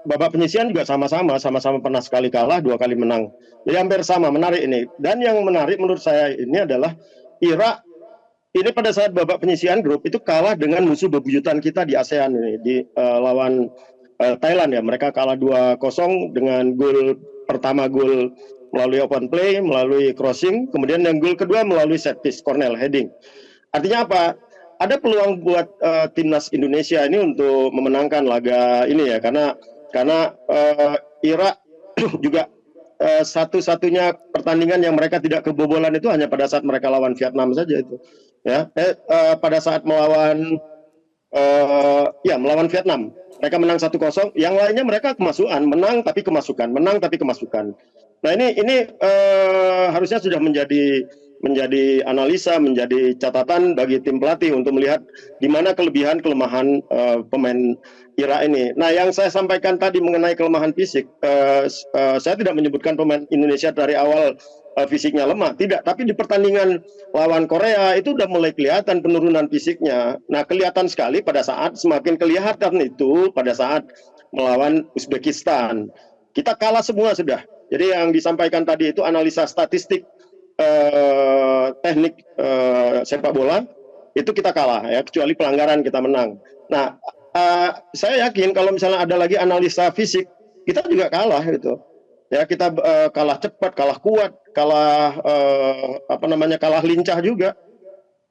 E: babak penyisihan juga sama-sama pernah sekali kalah, 2 kali menang. Jadi hampir sama, menarik ini. Dan yang menarik menurut saya ini adalah Irak ini pada saat babak penyisihan grup itu kalah dengan musuh bebuyutan kita di ASEAN ini di lawan Thailand ya. Mereka kalah 2-0 dengan gol pertama melalui open play, melalui crossing, kemudian yang gol kedua melalui set piece, corner heading. Artinya apa? Ada peluang buat timnas Indonesia ini untuk memenangkan laga ini ya, karena Irak juga satu-satunya pertandingan yang mereka tidak kebobolan itu hanya pada saat mereka lawan Vietnam saja itu. Ya, pada saat melawan Vietnam, mereka menang 1-0. Yang lainnya mereka kemasukan, menang tapi kemasukan. Nah ini harusnya sudah menjadi analisa, menjadi catatan bagi tim pelatih untuk melihat di mana kelebihan kelemahan pemain Irak ini. Nah, yang saya sampaikan tadi mengenai kelemahan fisik, saya tidak menyebutkan pemain Indonesia dari awal fisiknya lemah, tidak. Tapi di pertandingan lawan Korea itu udah mulai kelihatan penurunan fisiknya. Nah, kelihatan sekali semakin kelihatan itu pada saat melawan Uzbekistan. Kita kalah semua sudah. Jadi yang disampaikan tadi itu analisa statistik teknik sepak bola itu kita kalah ya, kecuali pelanggaran kita menang. Nah, saya yakin kalau misalnya ada lagi analisa fisik, kita juga kalah gitu. Ya, kita kalah cepat, kalah kuat, kalah kalah lincah juga.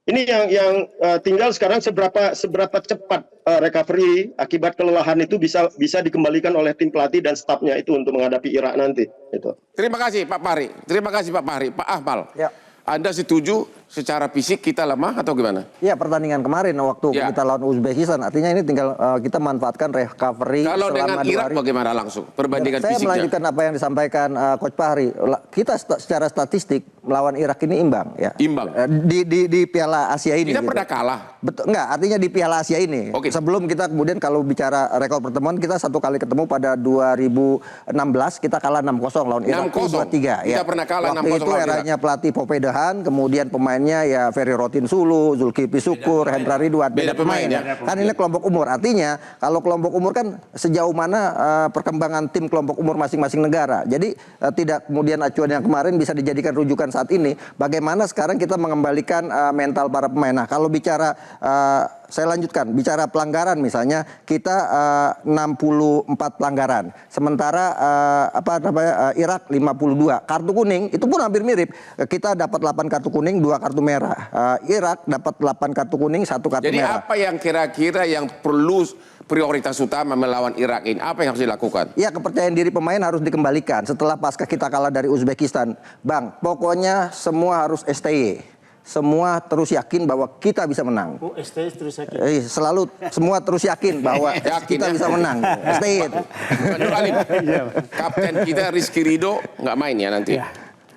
E: Ini yang tinggal sekarang seberapa cepat recovery akibat kelelahan itu bisa dikembalikan oleh tim pelatih dan stafnya itu untuk menghadapi Irak nanti. Itu.
B: Terima kasih Pak Fahri. Terima kasih Pak Fahri. Pak Ahmal.
C: Ya.
B: Anda setuju secara fisik kita lemah atau gimana?
C: Ya, pertandingan kemarin waktu kita lawan Uzbekistan, artinya ini tinggal kita manfaatkan recovery
B: kalau
C: selama
B: dengan Irak bagaimana langsung perbandingan
C: saya
B: fisiknya?
C: melanjutkan apa yang disampaikan Coach Fahri. Kita secara statistik melawan Irak ini imbang ya.
B: Imbang.
C: Di Piala Asia ini.
B: Kita
C: gitu.
B: pernah kalah.
C: Betul, enggak, artinya di Piala Asia ini.
B: Okay.
C: Sebelum kita kemudian kalau bicara rekor pertemuan, kita satu kali ketemu pada 2016 kita kalah 6-0 lawan Irak.
B: 6-0. Kita pernah kalah 6-0
C: Waktu itu eranya pelatih Popedahan, kemudian pemainnya ya Ferry Rotin Sulu, Zulkifli Syukur, Hendra Ridwan, beda pemain ya. Kan ini kelompok umur. Artinya kalau kelompok umur kan sejauh mana perkembangan tim kelompok umur masing-masing negara. Jadi tidak kemudian acuan yang kemarin bisa dijadikan rujukan saat ini. Bagaimana sekarang kita mengembalikan mental para pemain. Nah, kalau bicara saya lanjutkan, bicara pelanggaran misalnya kita 64 pelanggaran. Sementara Irak 52. Kartu kuning itu pun hampir mirip. Kita dapat 8 kartu kuning, 2 kartu merah. Irak dapat 8 kartu kuning, 1 kartu
B: Jadi
C: merah.
B: apa yang kira-kira yang perlu prioritas utama melawan Irak ini? Apa yang harus dilakukan?
C: Ya, kepercayaan diri pemain harus dikembalikan setelah pasca kita kalah dari Uzbekistan. Bang, pokoknya semua harus STY. Semua terus yakin bahwa kita bisa menang.
A: STY terus yakin.
C: Selalu semua terus yakin bahwa kita bisa menang. STY itu.
B: Kapten kita Rizky Ridho nggak main ya nanti. Ya.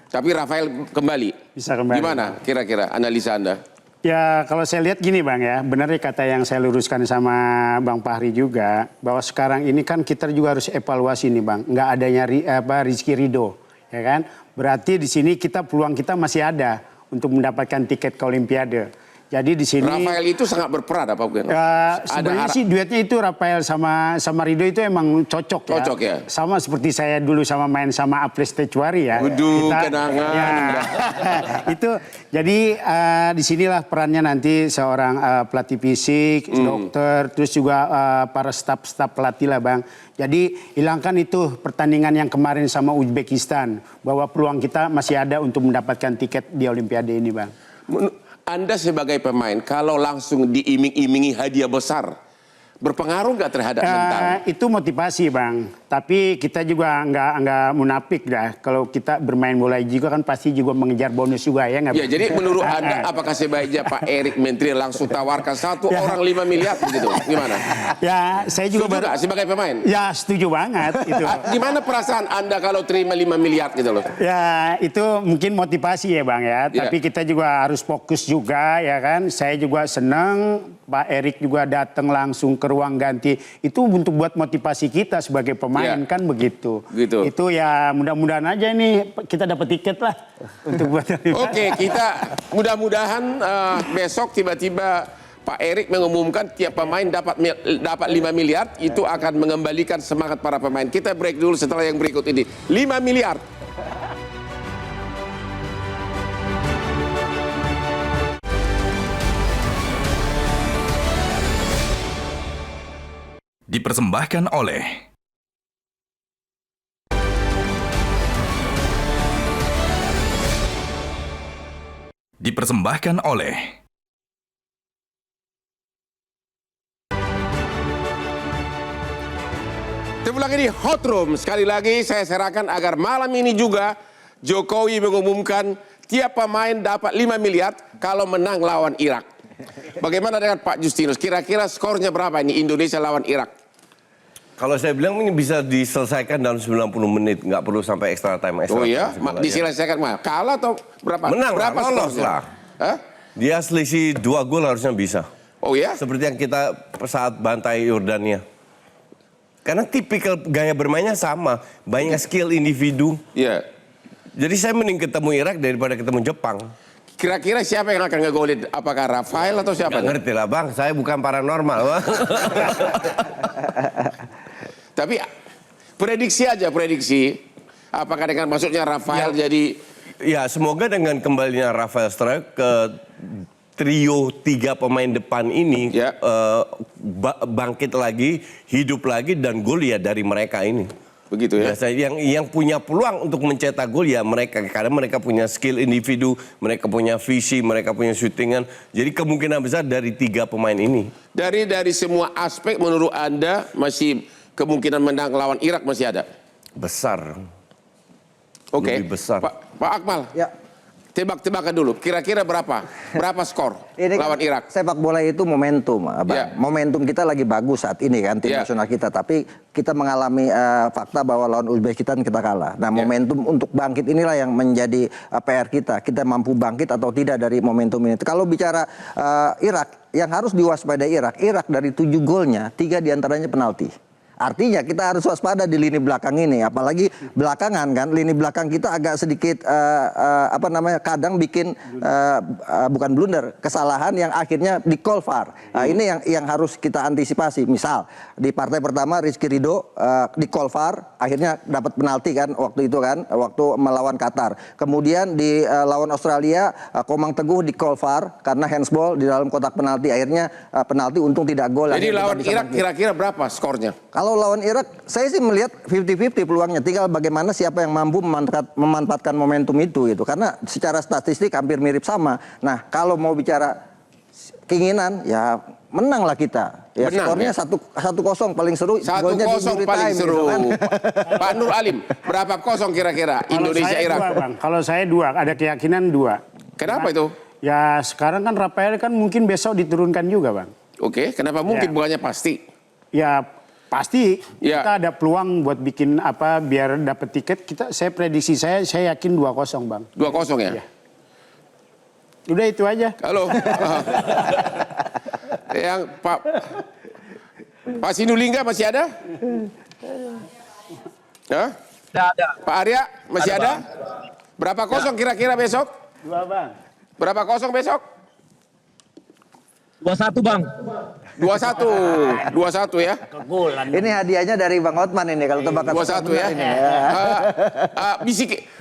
B: Tapi Rafael kembali.
A: Bisa kembali.
B: Gimana kira-kira analisa Anda?
A: Ya, kalau saya lihat gini Bang ya, benar kata yang saya luruskan sama Bang Fahri juga, bahwa sekarang ini kan kita juga harus evaluasi nih Bang, nggak adanya Rizky Ridho, ya kan? Berarti di sini peluang kita masih ada untuk mendapatkan tiket ke Olimpiade. Jadi di sini
B: Rafael itu sangat berperan apa bukan?
A: Sebenarnya sih duetnya itu Rafael sama Ridho itu emang cocok ya.
B: Cocok ya.
A: Sama seperti saya dulu sama main sama Apres Tecuari ya.
B: Waduh, kenangan.
A: Ya, itu jadi disinilah perannya nanti seorang pelatih fisik, dokter, terus juga para staf pelatih lah Bang. Jadi hilangkan itu pertandingan yang kemarin sama Uzbekistan, bahwa peluang kita masih ada untuk mendapatkan tiket di Olimpiade ini Bang.
B: Anda sebagai pemain, kalau langsung diiming-imingi hadiah besar, berpengaruh nggak terhadap mental?
A: Itu motivasi Bang, tapi kita juga nggak munafik dah. Kalau kita bermain bola juga kan pasti juga mengejar bonus juga ya nggak?
B: Ya, jadi menurut Anda apakah sebaiknya Pak Erik Menteri langsung tawarkan satu orang 5 miliar begitu? Gimana?
A: Ya, saya juga
B: setuju sebagai pemain?
A: Ya, setuju banget itu.
B: Gimana perasaan Anda kalau terima 5 miliar gitu loh?
A: Ya, itu mungkin motivasi ya Bang ya. Tapi kita juga harus fokus juga ya kan. Saya juga senang Pak Erik juga datang langsung ke ruang ganti. Itu untuk buat motivasi kita sebagai pemain kan begitu.
B: Gitu.
A: Itu ya mudah-mudahan aja nih kita dapat tiket lah untuk buat.
B: Oke, kita mudah-mudahan besok tiba-tiba Pak Erik mengumumkan tiap pemain dapat 5 miliar, itu akan mengembalikan semangat para pemain. Kita break dulu setelah yang berikut ini. 5 miliar.
F: Dipersembahkan oleh
B: Ketemu lagi di Hot Room. Sekali lagi saya serahkan agar malam ini juga Jokowi mengumumkan tiap pemain dapat 5 miliar kalau menang lawan Irak. Bagaimana dengan Pak Justinus? Kira-kira skornya berapa ini Indonesia lawan Irak?
D: Kalau saya bilang ini bisa diselesaikan dalam 90 menit, nggak perlu sampai extra time.
B: Oh iya, diselesaikan mah. Kalah atau berapa?
D: Menang,
B: berapa
D: lolos
B: skornya?
D: lah.
B: Hah?
D: Dia selisih 2 gol harusnya bisa.
B: Oh ya?
D: Seperti yang kita saat bantai Yordania. Karena tipikal gaya bermainnya sama, banyak skill individu.
B: Iya.
D: Jadi saya mending ketemu Irak daripada ketemu Jepang.
B: Kira-kira siapa yang akan ngegolin? Apakah Rafael atau siapa?
D: Nggak ngerti lah bang, saya bukan paranormal bang.
B: Tapi prediksi aja, prediksi. Apakah dengan masuknya Rafael jadi...
D: Ya semoga dengan kembalinya Rafael Struijk ke trio 3 pemain depan ini
B: Ya.
D: Bangkit lagi, hidup lagi dan gol ya dari mereka ini.
B: Begitu ya?
D: Biasanya yang punya peluang untuk mencetak gol ya mereka, karena mereka punya skill individu, mereka punya visi, mereka punya syutingan. Jadi kemungkinan besar dari 3 pemain ini.
B: Dari semua aspek menurut Anda masih kemungkinan menang lawan Irak masih ada?
D: Besar.
B: Oke.
D: Lebih besar.
B: Pak Akmal.
C: Ya.
B: Tebak-tebakan dulu. Kira-kira berapa? Berapa skor
C: Ini kan
B: lawan Irak?
C: sepak bola itu momentum, Abang.
B: Ya.
C: Momentum kita lagi bagus saat ini kan tim
B: Ya.
C: nasional kita, tapi kita mengalami fakta bahwa lawan Uzbekistan kita kalah. Nah, momentum untuk bangkit inilah yang menjadi PR kita. Kita mampu bangkit atau tidak dari momentum ini. Kalau bicara Irak, yang harus diwaspadai Irak dari 7 golnya 3 diantaranya penalti. Artinya kita harus waspada di lini belakang ini, apalagi belakangan kan lini belakang kita agak sedikit kadang bikin bukan blunder, kesalahan yang akhirnya di call VAR. Nah, ini yang harus kita antisipasi. Misal di partai pertama Rizky Ridho di call VAR akhirnya dapat penalti kan waktu itu kan, waktu melawan Qatar. Kemudian di lawan Australia Komang Teguh di call VAR karena handsball di dalam kotak penalti, akhirnya penalti untung tidak gol.
B: Jadi lawan Irak kira-kira berapa skornya?
C: Kalau lawan Irak, saya sih melihat 50-50 peluangnya. Tinggal bagaimana siapa yang mampu memanfaatkan momentum itu gitu. Karena secara statistik hampir mirip sama. Nah, kalau mau bicara keinginan, ya menang lah kita. Ya,
B: Menang,
C: skornya
B: ya?
C: 1-0 paling seru.
B: 1-0
C: golnya di injury
B: paling
C: time,
B: seru.
C: gitu kan.
B: Pak Nur Alim, berapa kosong kira-kira Indonesia
A: saya
B: Irak?
A: 2, Bang. Kalau saya 2, ada keyakinan 2.
B: Kenapa itu?
A: Ya sekarang kan Rafael kan mungkin besok diturunkan juga, Bang.
B: Oke, kenapa mungkin
A: Ya.
B: bukannya pasti?
A: Ya pasti
B: Ya.
A: kita ada peluang buat bikin apa biar dapat tiket. Saya prediksi saya yakin 2-0, Bang.
B: 2-0 ya?
A: Iya. Udah itu aja.
B: Halo. Yang Pak Sinulinga masih ada? Hah?
G: Ada.
B: Pak Arya masih ada?
G: Bang.
B: Berapa kosong kira-kira besok?
A: 2, Bang.
B: Berapa kosong besok?
G: 2-1 Bang.
B: 2-1 ya.
C: Ini hadiahnya dari Bang Hotman ini kalau tebakan
B: 2-1 ya.
C: ini, ya.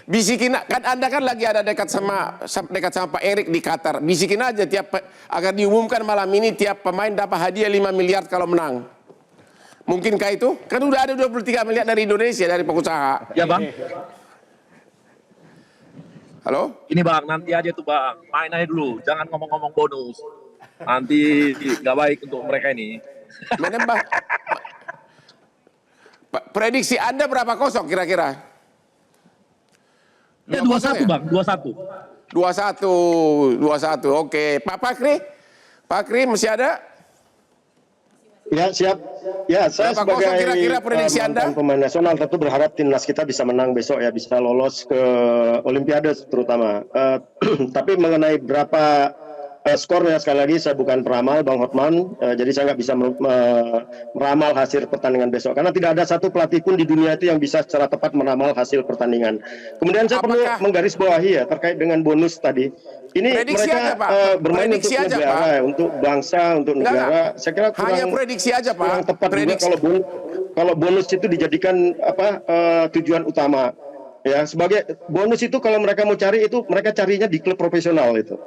B: Bisikin kan Anda kan lagi ada dekat sama Pak Erik di Qatar. Bisikin aja agar diumumkan malam ini tiap pemain dapat hadiah 5 miliar kalau menang. Mungkinkah itu? Kan udah ada 23 miliar dari Indonesia dari pengusaha.
G: Ya Bang.
B: Halo?
G: Ini Bang, nanti aja tuh Bang. Main aja dulu, jangan ngomong-ngomong bonus. Nanti nggak baik untuk mereka ini.
B: Mana Bang? Prediksi Anda berapa kosong kira-kira?
G: Ya 2-1 Bang, 2-1.
B: 2-1. Oke. Pak Fakri masih ada?
E: Ya siap. Ya saya
B: Berapa kosong
E: sebagai
B: kira-kira prediksi Anda?
E: mantan pemain nasional tentu berharap timnas kita bisa menang besok ya, bisa lolos ke Olimpiade terutama. Tapi mengenai berapa skornya sekali lagi saya bukan peramal Bang Hotman, jadi saya nggak bisa meramal hasil pertandingan besok karena tidak ada satu pelatih pun di dunia itu yang bisa secara tepat meramal hasil pertandingan. Kemudian saya perlu menggarisbawahi ya terkait dengan bonus tadi. Ini
B: Prediksi
E: mereka
B: aja, Pak.
E: bermain
B: Prediksi
E: untuk
B: aja,
E: negara,
B: Pak.
E: untuk bangsa, untuk negara. Saya kira kurang,
B: Hanya prediksi aja, Pak.
E: kurang tepat
B: Prediksi.
E: juga kalau bonus itu dijadikan tujuan utama. Ya, sebagai bonus itu kalau mereka mau cari itu mereka carinya di klub profesional itu.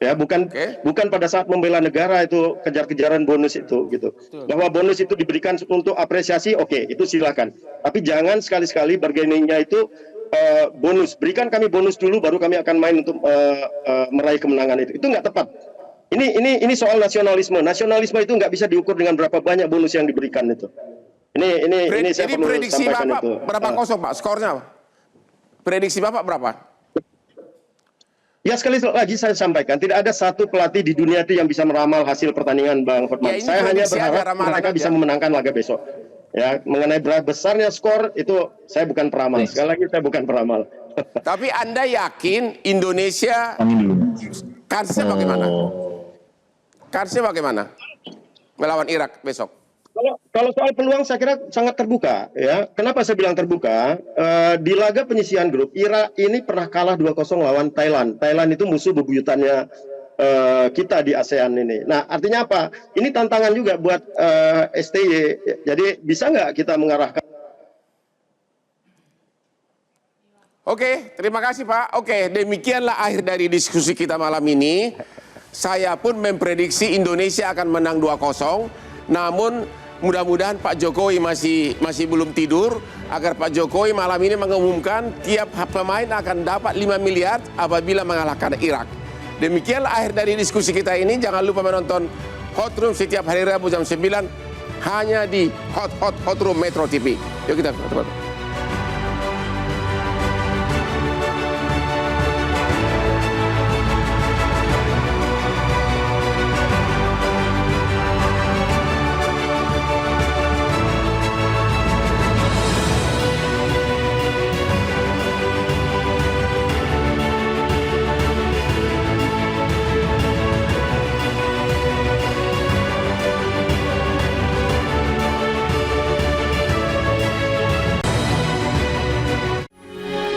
E: Ya, bukan pada saat membela negara itu kejar-kejaran bonus itu gitu. Bahwa bonus itu diberikan untuk apresiasi, oke, itu silakan. Tapi jangan sekali-sekali bargainingnya itu bonus. Berikan kami bonus dulu, baru kami akan main untuk meraih kemenangan itu. Itu nggak tepat. Ini soal nasionalisme. Nasionalisme itu nggak bisa diukur dengan berapa banyak bonus yang diberikan itu. Ini saya perlu
B: prediksi
E: sampaikan
B: Bapak
E: itu.
B: berapa kosong Pak? Skornya prediksi Bapak berapa?
E: Ya, sekali lagi saya sampaikan, tidak ada satu pelatih di dunia itu yang bisa meramal hasil pertandingan, Bang Hotman.
B: Ya, ini
E: Saya hanya
B: prediksi aja,
E: berharap
B: ramalan
E: mereka
B: aja.
E: bisa memenangkan laga besok. Ya, mengenai berapa besarnya skor itu saya bukan peramal. Sekali lagi saya bukan peramal.
B: Tapi Anda yakin Indonesia kansnya bagaimana? Kansnya bagaimana melawan Irak besok?
E: Kalau soal peluang saya kira sangat terbuka ya. Kenapa saya bilang terbuka? Di laga penyisihan grup, Irak ini pernah kalah 2-0 lawan Thailand. Thailand itu musuh bebuyutannya kita di ASEAN ini. Nah, artinya apa? Ini tantangan juga buat STY. Jadi bisa nggak kita mengarahkan?
B: Oke, terima kasih Pak. Oke, demikianlah akhir dari diskusi kita malam ini. Saya pun memprediksi Indonesia akan menang 2-0. Namun mudah-mudahan Pak Jokowi masih belum tidur agar Pak Jokowi malam ini mengumumkan tiap pemain akan dapat 5 miliar apabila mengalahkan Irak. Demikianlah akhir dari diskusi kita ini. Jangan lupa menonton Hot Room setiap hari Rabu jam 9 hanya di Hot Room Metro TV. Yuk kita teman-teman.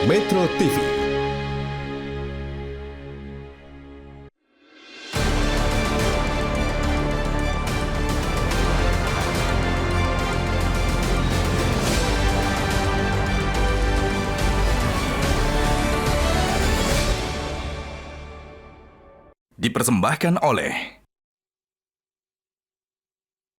F: Metro TV. Dipersembahkan oleh